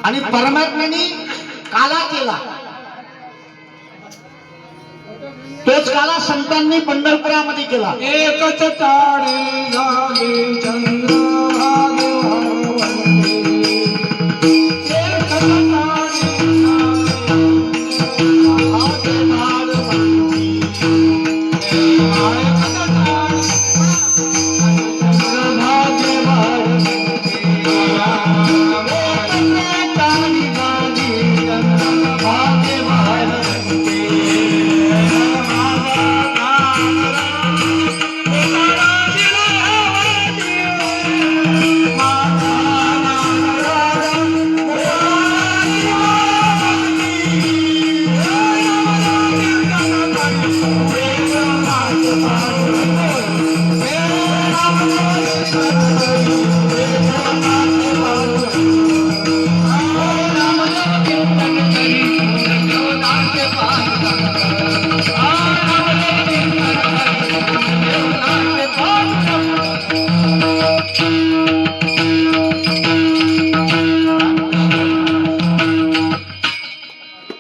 आणि परमात्म्याने काला केला, तोच काला संतांनी पंढरपुरामध्ये केला. एकच टाळी झाली चंद्रभागे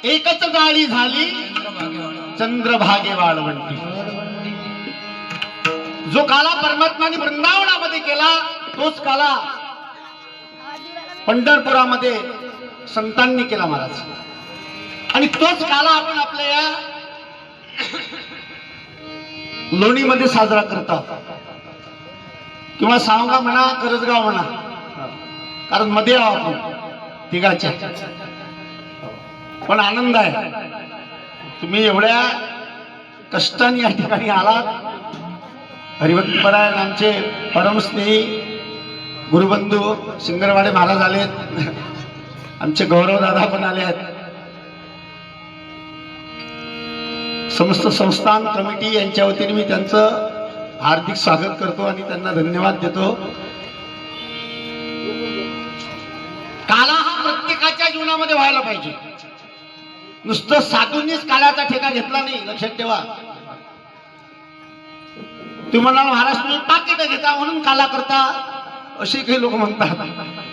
एकच गाडी झाली चंद्रभागे वाळवंटी. जो काला परमात्माने वृंदावनामध्ये केला, तोच काला पंढरपुरामध्ये संतांनी केला महाराज. आणि तोच काला आपण आपल्या या लोणीमध्ये साजरा करता, किंवा सावंगा म्हणा, करजगाव म्हणा, कारण मध्ये आहो आपण तिघाच्या. पण आनंद आहे, तुम्ही एवढ्या कष्टाने या ठिकाणी आलात. हरिभक्तपरायण आमचे परमस्नेही गुरुबंधू सिंगरवाडे महाराज आलेत, आमचे गौरव दादा पण आले आहेत, समस्त संस्थान कमिटी यांच्या वतीने मी त्यांचं हार्दिक स्वागत करतो आणि त्यांना धन्यवाद देतो. काला हा प्रत्येकाच्या जीवनामध्ये व्हायला पाहिजे. नुसतं साधूंनीच काळाचा ठेका घेतला नाही, लक्षात ठेवा. तुम्ही म्हणाल महाराज तुम्ही पाकिट घेता म्हणून काला करता, असे काही लोक म्हणतात.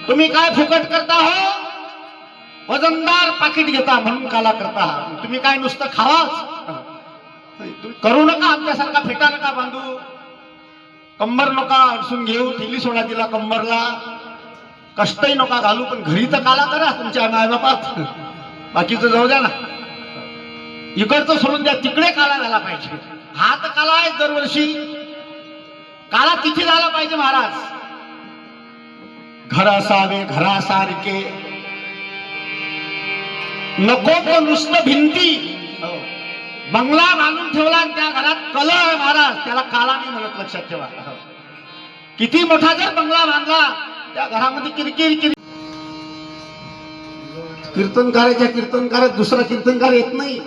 तुम्ही काय फुकट करता हो, वजनदार पाकिट घेता म्हणून काला करता. तुम्ही काय नुसतं खावाच, तुम्ही करू नका, आमच्यासारखा फेटा नका बांधू, कंबर नका अडसून घेऊ, थैली सोडा तिला कंबरला, कष्टही नका घालू, पण घरी तर काला करा तुमच्या मायबापात. बाकीचं जाऊ द्या ना, इकडचं सोडून द्या, तिकडे काला झाला पाहिजे. हा तर काला आहे दरवर्षी, काला तिथे झाला पाहिजे महाराज. घर असावे घरासारखे, नको तो नुसतं भिंती. बंगला बांधून ठेवला आणि त्या घरात कलह आहे महाराज, त्याला काला नाही म्हणत, लक्षात ठेवा. किती मोठा जर बंगला बांधला, त्या घरामध्ये किरकिर कीर्तनकाराच्या कीर्तनकारात दुसरा कीर्तनकार येत नाही.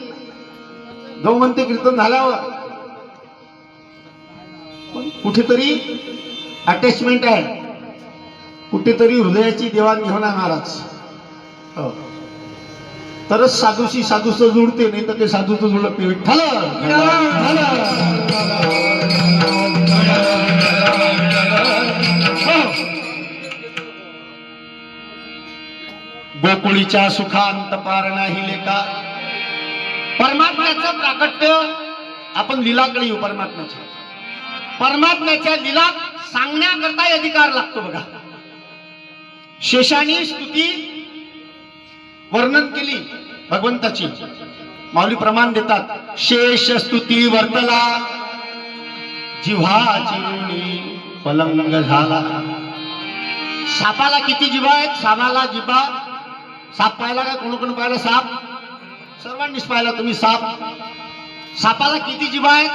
जो म्हणते कीर्तन झाल्यावर, कुठेतरी अटॅचमेंट आहे, कुठेतरी हृदयाची देवाणघेवाण आहे महाराज. तरच साधूशी साधूचं जुळते, नाही तर ते साधूचं जुळत नाही. विठ्ठल गोकुळीच्या सुखांत पार नाही लेका. परमात्म्याचं प्राकट्य आपण लीलाकडे येऊ. परमात्म्याच्या लीला सांगण्याकरता अधिकार लागतो बघा. शेषाने स्तुती वर्णन केली भगवंताची, माऊली प्रमाण देतात. शेष स्तुती वर्तला, जिव्हा चिरुणी पलंग झाला. सापाला किती जिभा आहेत? सापाला जिभा. साप पाहिला का? कोण पाहिला साप? सर्वांनीच पाहिला तुम्ही साप. सापाला किती जिभा आहेत?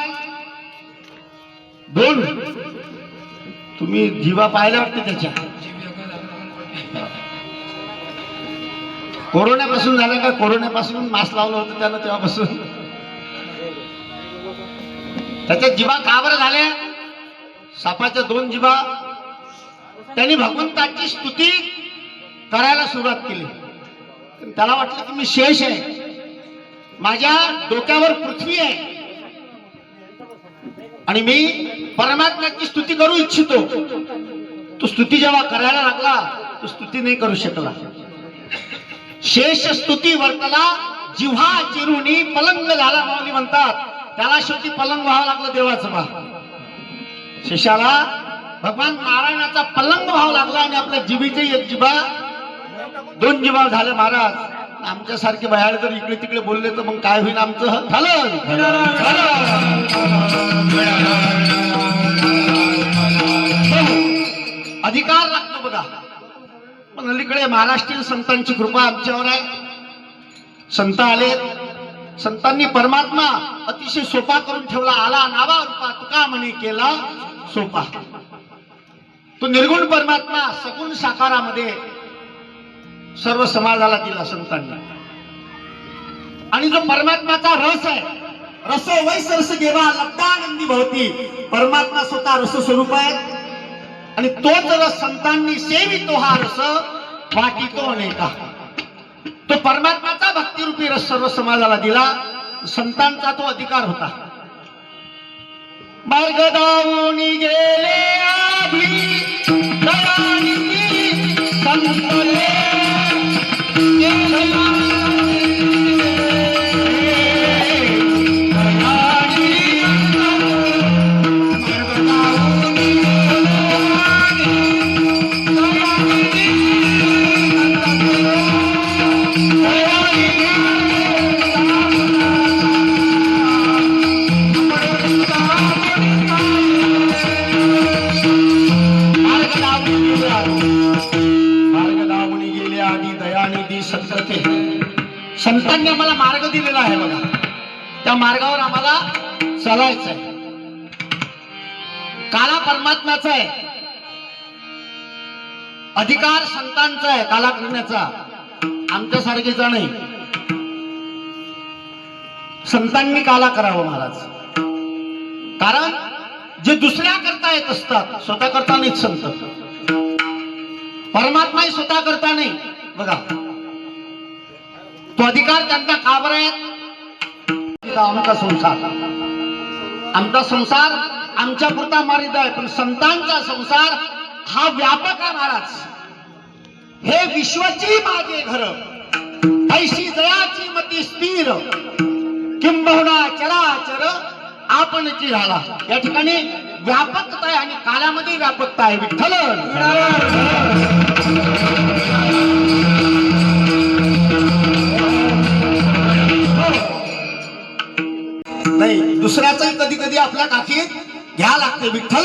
2. तुम्ही जिभा पाहिल्या वाटते त्याच्या. कोरोनापासून झालं का? कोरोनापासून मास्क लावलं होतं त्यानं, तेव्हापासून त्याच्या जिभा का बरं झाल्या? सापाच्या 2 जिभा. त्यांनी भगवंताची स्तुती करायला सुरुवात केली. त्याला वाटलं की मी शेष आहे, माझ्या डोक्यावर पृथ्वी आहे आणि मी परमात्म्याची स्तुती करू इच्छितो. तो स्तुती जेव्हा करायला लागला तो स्तुती नाही करू शकला. शेष स्तुती वर्तला जिव्हा चिरुणी पलंग झाला माऊली म्हणतात. त्याला शेवटी पलंग व्हावं लागलं देवाचं बा. शेषाला भगवान नारायणाचा पलंग व्हावं लागला आणि आपल्या जिभेचे एक जिभा दोन जिभा झाले महाराज. आमच्यासारखे बयाळ जर इकडे तिकडे बोलले तर मग काय होईल आमचं? झालं अधिकार लागतो बघा. पण अलीकडे महाराष्ट्रीय संतांची कृपा आमच्यावर आहे. संत आले, संतांनी परमात्मा अतिशय सोपा करून ठेवला. आला नावा रूपा तुका म्हणे केला सोपा. तो निर्गुण परमात्मा सगुण साकारामध्ये सर्व समाजाला दिला संतांनी. आणि जो परमात्माचा रस आहे, रस वैस रस घेवा लब्धानंदी भवती. परमात्मा स्वतः रस स्वरूप आहे आणि तोच रस संतांनी सेवितो हा रस वाटितो अनेका. तो परमात्माचा भक्तिरूपी रस सर्व समाजाला दिला. संतांचा तो अधिकार होता. मार्ग दावूनी गेले आभी दयानिधी संतले संतांनी आम्हाला मार्ग दिलेला आहे बघा. त्या मार्गावर आम्हाला चालायचं आहे. काला परमात्म्याचा आहे, अधिकार संतांचा आहे काला करण्याचा, आमच्यासारखेचा नाही. संतांनी काला करावं महाराज. कारण जे दुसऱ्या करता येत असतात स्वतः करता नाहीत संत. परमात्माही स्वतः करता नाही बघा. तो अधिकार त्यांना का बरं आहे? आमचा संसार आमच्या पुरता मर्यादित आहे, पण संतांचा संसार हा व्यापक आहे महाराज. हे विश्वची माझे घर ऐशी जयाची मती स्थिर किंबहुना चराचर आपणची झाला. या ठिकाणी व्यापकता आहे आणि कालामध्ये व्यापकता आहे. विठ्ठल नाही, दुसऱ्याचंही कधी कधी आपल्या काठीत घ्या लागते. विठ्ठल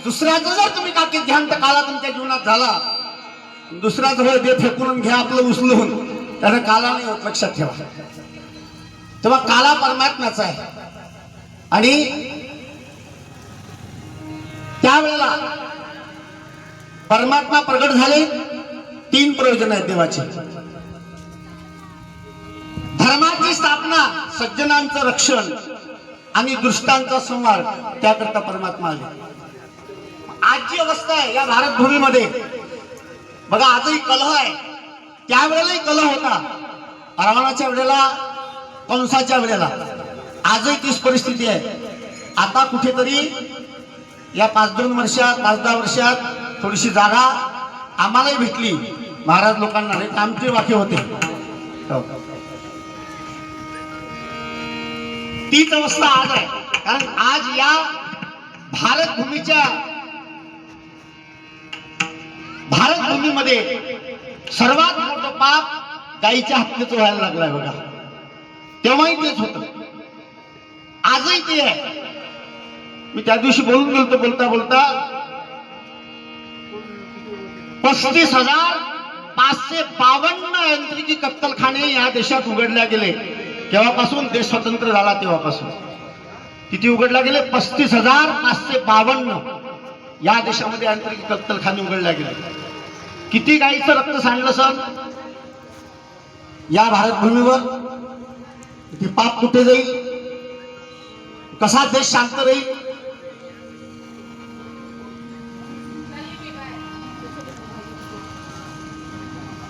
दुसऱ्याचं जर तुम्ही काठीत घ्याल तर काला तुमच्या जीवनात झाला. दुसऱ्याचं दे फेकून घ्या आपलं उचलून, त्याला काला नाही होत. लक्षात ठेवा. तेव्हा काला परमात्म्याचा आहे. आणि त्यावेळेला परमात्मा प्रगट झाले. तीन प्रयोजन आहेत देवाचे. धर्माची स्थापना, सज्जनांचं रक्षण आणि दुष्टांचा संहार, त्याकरता परमात्मा आले. आजची अवस्था आहे या भारतभूमीमध्ये बघा. आजही कलह आहे, त्यावेळेलाही कलह होता. रावणाच्या वेळेला, कंसाच्या वेळेला. आजही तीच परिस्थिती आहे. आता कुठेतरी या 5-2 वर्षात 5-10 वर्षात थोडीशी जागा आम्हालाही भेटली. महाराज लोकांना नाही, आमचे वाक्य होते. तीच अवस्था आज आहे. कारण आज या भारतभूमीमध्ये सर्वात मोठं पाप गाईच्या हत्येचं व्हायला लागलाय बघा. तेव्हाही तेच होतं, आजही ते आहे. मी त्या दिवशी बोलून गेलो बोलता बोलता 35,552 यांत्रिकी कत्तलखाने या देशात उघडल्या गेले. केव्हापासून देश स्वतंत्र झाला तेव्हापासून. किती उघडल्या गेले? 35,552 या देशामध्ये यांत्रिकी कत्तलखाने उघडल्या गेले. किती गाईचं रक्त सांडलं सर या भारतभूमीवर. ते पाप कुठे जाईल? कसा देश शांत राहील?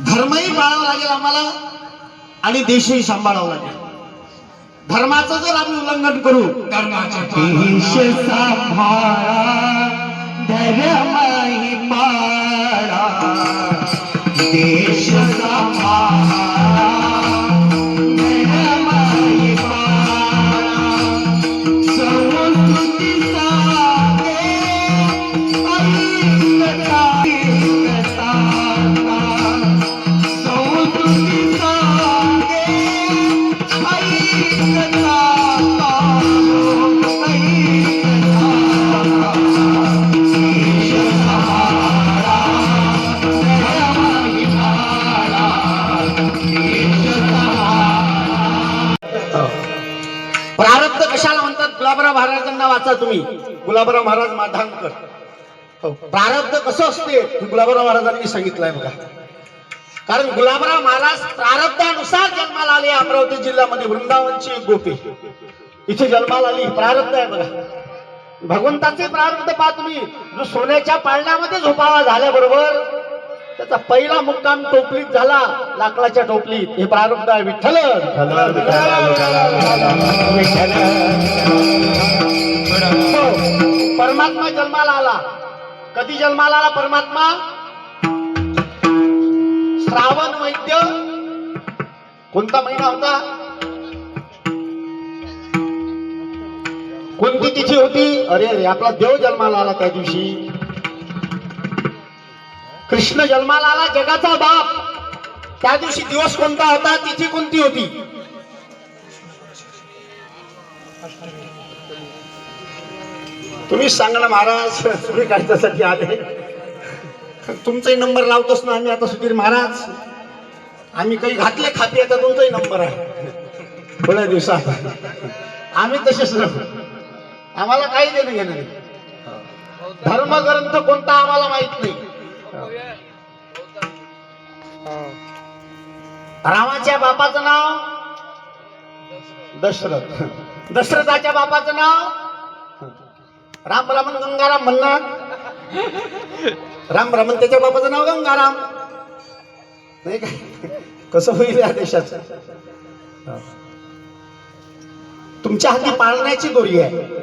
धर्मही पाळावा लागेल आम्हाला आणि देशही सांभाळावा लागेल. धर्माचं जर आम्ही उल्लंघन करू, धर्माचे देश सांभाळा धर्मही पाळा, देश सांभाळा धर्मही पाळा, संस्कृती सांगे ऐकता ऐकता, संस्कृती सांगे प्रारब्ध कशाला म्हणतात? गुलाबराव महाराजांना वाचा तुम्ही, गुलाबराव महाराज माधानकर. प्रारब्ध कसं असते हे गुलाबराव महाराजांनी सांगितलंय बघा. कारण गुलाबराव महाराज प्रारब्धानुसार जन्माला आले. अमरावती जिल्ह्यामध्ये वृंदावनची एक गोपी इथे जन्माला आली. प्रारब्ध आहे बघा. भगवंताचे प्रारब्ध पहा तुम्ही. जो सोन्याच्या पाळण्यामध्ये झोपावा झाल्याबरोबर त्याचा पहिला मुक्काम टोपलीत झाला, लाकडाच्या टोपलीत. हे प्रारब्ध आहे. विठ्ठल परमात्मा जन्माला आला. कधी जन्माला आला परमात्मा? श्रावण वैद्य कोणता महिना होता? कोणती तिथी होती? अरे अरे, आपला देव जन्माला आला त्या दिवशी. कृष्ण जन्माला आला, जगाचा बाप. त्या दिवशी दिवस कोणता होता? तिथी कोणती होती? तुम्ही सांगा ना महाराज. तुम्ही काय त्यासाठी आले? तुमचाही नंबर लावतोच ना आम्ही आता. सुधीर महाराज, आम्ही काही घातले खाते, आता तुमचाही नंबर आहे थोड्या दिवसात. आम्ही तसेच राहू. आम्हाला काही देणं घेणं नाही. धर्मग्रंथ कोणता आम्हाला माहित नाही. रामाच्या बापाचं नाव दशरथ. दशरथाच्या बापाचं नाव राम रामन गंगाराम म्हणणार. राम रामन त्याच्या बापाचं नाव गंगाराम. नाही काय? कसं होईल या देशाचं? तुमच्या हाती पाळण्याची दोरी आहे.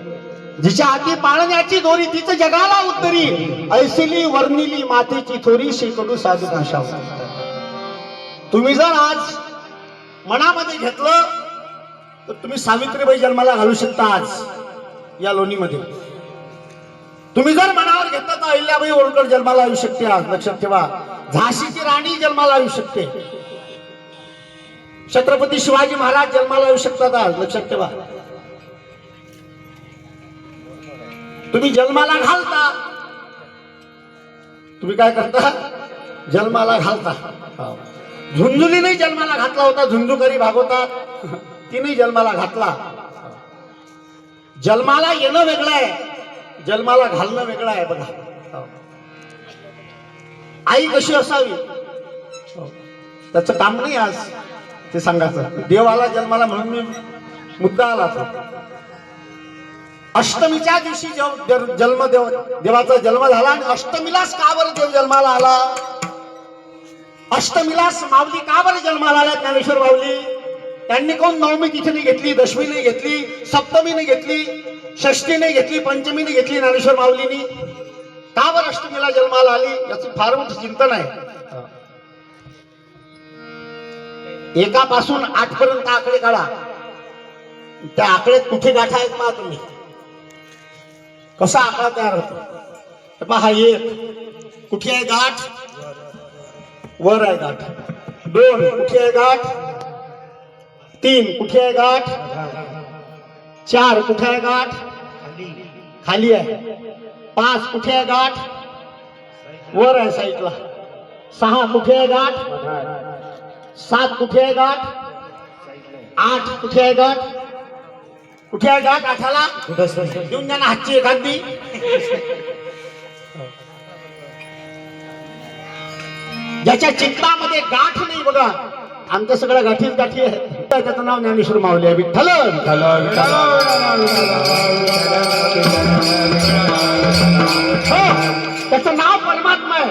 जिच्या हाती पाळण्याची दोरी तिचं जगाला उत्तरी. ऐसिली वर्णिली मातेची थोरी, शेकडू साधू भाषा. तुम्ही जर आज मनामध्ये घेतलं तर तुम्ही सावित्रीबाई जन्माला घालू शकता आज या लोणीमध्ये. तुम्ही जर मनावर घेतलं तर अहिल्याबाई होळकर जन्माला येऊ शकते आज. लक्षात ठेवा. झाशीची राणी जन्माला येऊ शकते. छत्रपती शिवाजी महाराज जन्माला येऊ शकतात आज. लक्षात ठेवा. तुम्ही जन्माला घालता. तुम्ही काय करता? जन्माला घालता. झुंझुलीने जन्माला घातला होता. झुंझुकरी भागवतात, तिने जन्माला घातला. जन्माला येणं वेगळं आहे, जन्माला घालणं वेगळं आहे बघा. आई कशी असावी त्याचं काम नाही आज ते सांगायचं. देवाला जन्माला म्हणून मी मुद्दा आला. अष्टमीच्या दिवशी देवाचा जन्म झाला. आणि अष्टमीलाच का बरं देव जन्माला आला? अष्टमीलाच माऊली का बरं जन्माला आल्या? ज्ञानेश्वर माऊली त्यांनी कोण नवमी तिथी नाही घेतली, दशमी नाही घेतली, सप्तमी नाही घेतली, षष्ठी नाही घेतली, पंचमी नाही घेतली. ज्ञानेश्वर माऊलीनी का बरं अष्टमीला जन्माला आली? याचं फार मोठं चिंतन आहे. एकापासून 8 पर्यंत आकडे काढा. त्या आकड्यात कुठे गाठा आहेत पहा तुम्ही. कसा आकडा तयार होतो पहा. 1 कुठे आहे गाठ? वर आहे गाठ. 2 कुठे आहे गाठ? 3 कुठे आहे गाठ? 4 कुठे आहे गाठ? खाली आहे. 5 कुठे आहे गाठ? वर आहे साईडला. 6 कुठे आहे गाठ? 7 कुठे आहे गाठ? 8 कुठे आहे गाठ? कुठे आहे गाठ? 8ला देऊन द्या ना हातची एखादी. ज्याच्या चित्तामध्ये गाठ नाही बघा. आमच्या सगळ्या गाठीच गाठी आहे. त्याचं नाव ज्ञानेश्वर माऊली आहे. विठ्ठल त्याचं नाव परमात्मा आहे.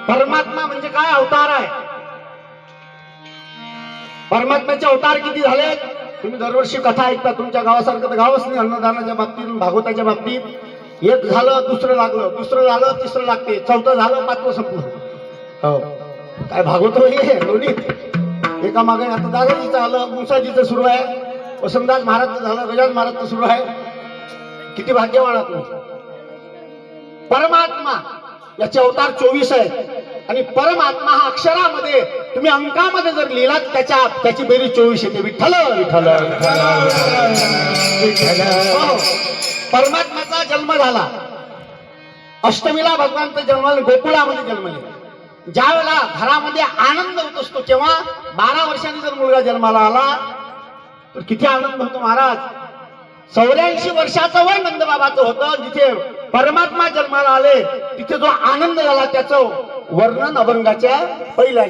परमात्मा म्हणजे काय? अवतार आहे. परमात्म्याचे अवतार किती झाले? तुम्ही दरवर्षी कथा ऐकता, तुमच्या गावासारखं तर गावच नाही. अन्नदानाच्या बाबतीत, भागवताच्या बाबतीत एक झालं, दुसरं लागलं, दुसरं झालं, तिसरं लागते, चौथं झालं, पाचवं संपलं. हो, काय भागवत हे लोणीत एका मागे. आता दादाजीचं आलं, मुसाजीचं सुरू आहे, वसंतदास महाराजचं झालं, गजानन महाराजचं सुरू आहे. किती भाग्यवान आहात तुम्ही. परमात्मा याचे अवतार 24 आहेत आणि परमात्मा हा अक्षरामध्ये, तुम्ही अंकामध्ये जर लिहिलात त्याची बेरीज 24 येते. विठ्ठल विठ्ठल विठ्ठल. हो, परमात्म्याचा जन्म झाला. अष्टमीला भगवानचा जन्माला गोकुळामध्ये जन्मले. ज्या वेळेला घरामध्ये आनंद होत असतो तेव्हा 12 वर्षांनी जर मुलगा जन्माला आला तर किती आनंद होतो महाराज. 84 वर्षाचं वय नंदबाबाचं होतं. जिथे परमात्मा जन्माला आले तिथे जो आनंद झाला त्याचं वर्णन अभंगाच्या पहिल्या.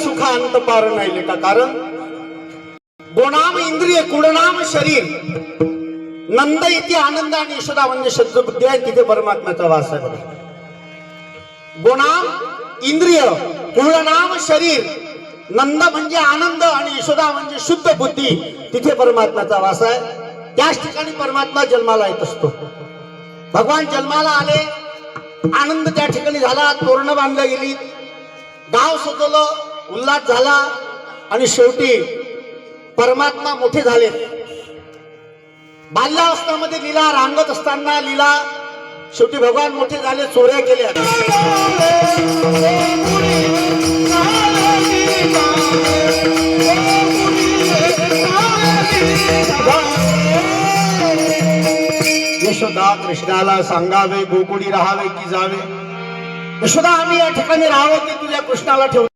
सुखांत पार नाही लेखा. कारण गोनाम इंद्रिय कुडनाम शरीर, नंद इथे आनंद आणि यशोदा म्हणजे शब्दबुद्धी आहे. तिथे परमात्म्याचा वास आहे. गोनाम इंद्रिय, कुडनाम शरीर, नंद म्हणजे आनंद आणि यशोदा म्हणजे शुद्ध बुद्धी, तिथे परमात्म्याचा वास आहे. त्याच ठिकाणी परमात्मा जन्माला येत असतो. भगवान जन्माला आले, आनंद त्या ठिकाणी झाला, तोरणं बांधल्या गेली, गाव सजवलं, उल्हास झाला आणि शेवटी परमात्मा मोठे झाले. बाल्यावस्थामध्ये लीला, रांगत असताना लीला, शेवटी भगवान मोठे झाले, चोऱ्या केल्या. यशोदा कृष्णाला सांगावे गोकुळी राहावे की जावे. यशोदा आम्ही या ठिकाणी राहावं की तुझ्या कृष्णाला ठेवतो.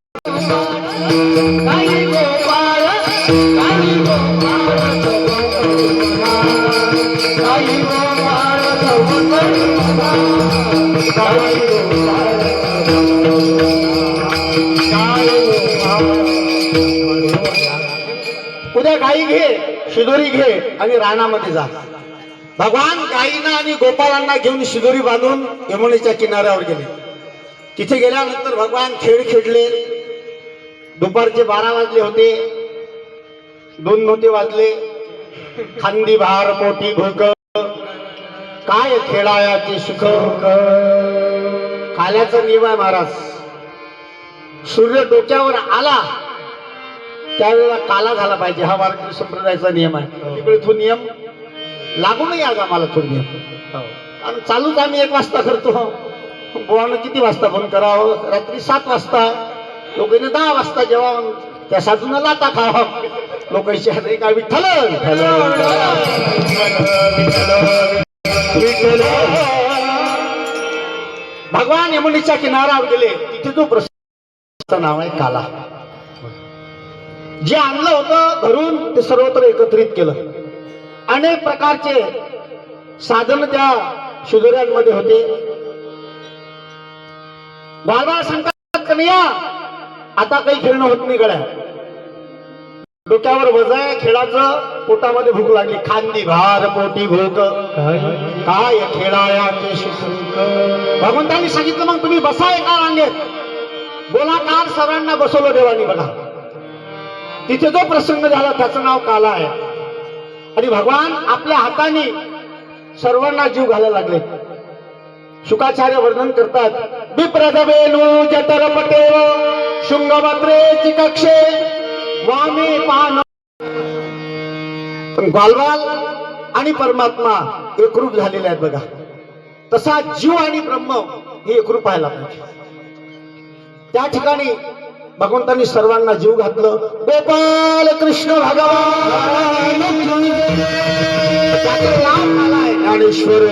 उद्या गाई घे, शिदोरी घे आणि रानामध्ये जा. भगवान गाईंना आणि गोपालांना घेऊन शिदोरी बांधून यमुनेच्या किनाऱ्यावर गेले. तिथे गेल्यानंतर भगवान खेळ खेळले. दुपारचे 12 वाजले होते, 2 नोते वाजले. खांदी भार पोटी भूक, काय खेळायाचे सुख. काल्याचा नियम आहे महाराज. सूर्य डोक्यावर आला त्यावेळेला काला झाला पाहिजे, हा वारकरी संप्रदायाचा नियम आहे. तिकडे तो नियम लागू नाही आज आम्हाला. तो नियम कारण चालूच आम्ही 1 वाजता करतो. बोवानं किती वाजता फोन करावं? रात्री 7 वाजता. लोकांनी 10 वाजता जेवण, त्या साधून लाता खावा. लोकांची हात काय विठ्ठल भगवान यमुनेच्या किनाऱ्यावर गेले. तिथे जो प्रसंग नाव आहे काला. जे आणलं होतं घरून ते सर्वत्र एकत्रित केलं. अनेक प्रकारचे साधन त्या शिदोऱ्यांमध्ये होते. बाबा सांगतात कन्हैया आता काही खेळणं होत नाही गड्या. डोक्यावर वजन आहे खेळाचं, पोटामध्ये भूक लागली. खांदी भार पोटी भूक, काय खेळाया सुख. भगवंतांनी सांगितलं मग तुम्ही बसा एका रांगेत. गोलाकार सर्वांना बसवलं देवानी. बघा तिथे जो प्रसंग झाला त्याचं नाव काला आहे. आणि भगवान आपल्या हाताने सर्वांना जीव घालायला लागले. शुकाचार्य वर्णन करतात. विप्रदवेणू जठरपटे शुंगभद्रे चिकक्षे वामे पान. पण ग्वालवाल आणि परमात्मा एकरूप झालेले आहेत बघा. तसा जीव आणि ब्रह्म हे एकरूप व्हायला पाहिजे. त्या ठिकाणी भगवंतांनी सर्वांना जीव घातलं. गोपाल कृष्ण भगवान त्याचं नाव आलाय ज्ञानेश्वर.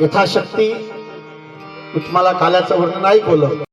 यथाशक्ती मी तुम्हाला काल्याचं वर्णन ऐकवलं.